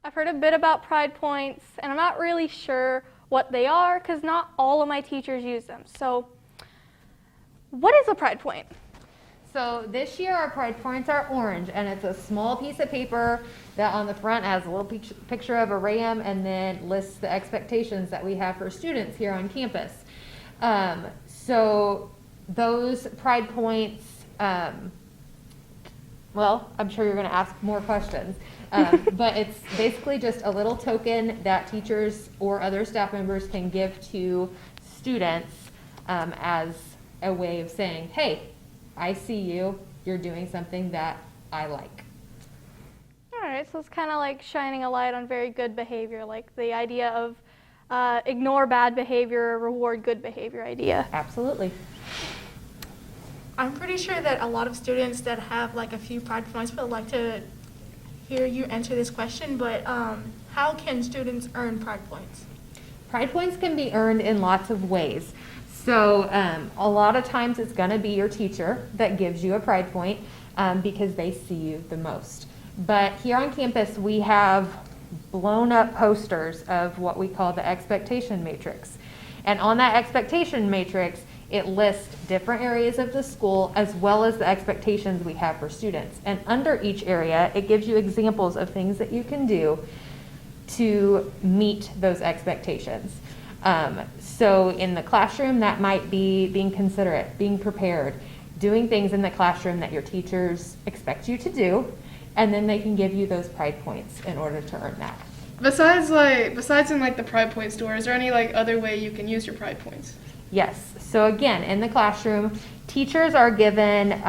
I've heard a bit about Pride Points, and I'm not really sure what they are because not all of my teachers use them. So what is a Pride Point? So this year our Pride Points are orange, and it's a small piece of paper that on the front has a little picture of a ram and then lists the expectations that we have for students here on campus. So those Pride Points, well, I'm sure you're going to ask more questions, but it's basically just a little token that teachers or other staff members can give to students as a way of saying, hey, I see you, you're doing something that I like. All right, so it's kind of like shining a light on very good behavior, like the idea of ignore bad behavior, reward good behavior idea. Absolutely. I'm pretty sure that a lot of students that have like a few Pride Points would like to hear you answer this question, but how can students earn Pride Points? Pride Points can be earned in lots of ways. So a lot of times it's going to be your teacher that gives you a Pride Point because they see you the most. But here on campus we have blown up posters of what we call the expectation matrix. And on that expectation matrix, it lists different areas of the school as well as the expectations we have for students. And under each area, it gives you examples of things that you can do to meet those expectations. So in the classroom, that might be being considerate, being prepared, doing things in the classroom that your teachers expect you to do, and then they can give you those Pride Points in order to earn that. Besides in like the Pride Point store, is there any like other way you can use your Pride Points? Yes. So again, in the classroom, teachers are given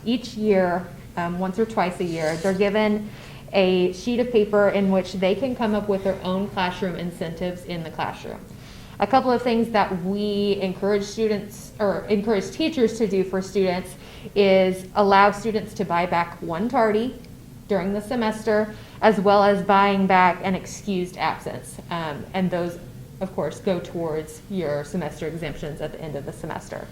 each year, once or twice a year, they're given a sheet of paper in which they can come up with their own classroom incentives in the classroom. A couple of things that we encourage students or encourage teachers to do for students is allow students to buy back one tardy during the semester, as well as buying back an excused absence. And those, of course, go towards your semester exemptions at the end of the semester.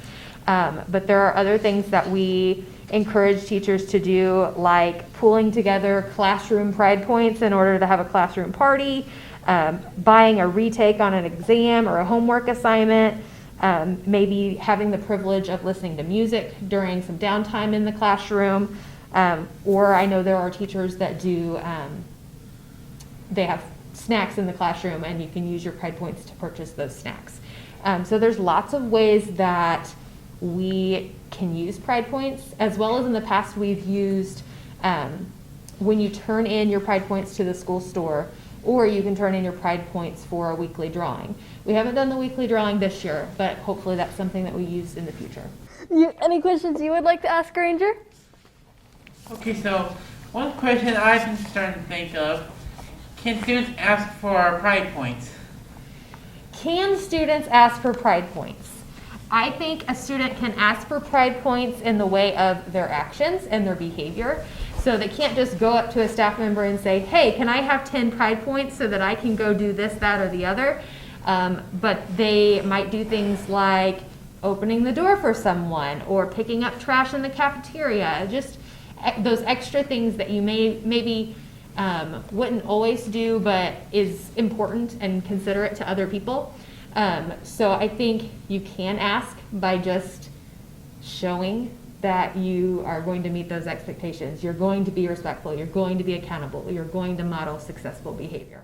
But there are other things that we encourage teachers to do, like pulling together classroom Pride Points in order to have a classroom party, buying a retake on an exam or a homework assignment, maybe having the privilege of listening to music during some downtime in the classroom, or I know there are teachers that do, they have snacks in the classroom and you can use your Pride Points to purchase those snacks. So there's lots of ways that we can use Pride Points, as well as in the past we've used when you turn in your Pride Points to the school store, or you can turn in your Pride Points for a weekly drawing. We haven't done the weekly drawing this year, but hopefully that's something that we use in the future. Any questions you would like to ask, Ranger? Okay, so one question I've been starting to think of, can students ask for Pride Points? Can students ask for Pride Points? I think a student can ask for Pride Points in the way of their actions and their behavior. So they can't just go up to a staff member and say, hey, can I have 10 Pride Points so that I can go do this, that, or the other? But they might do things like opening the door for someone or picking up trash in the cafeteria, just those extra things that you maybe wouldn't always do but is important and considerate to other people. So I think you can ask by just showing that you are going to meet those expectations. You're going to be respectful. You're going to be accountable. You're going to model successful behavior.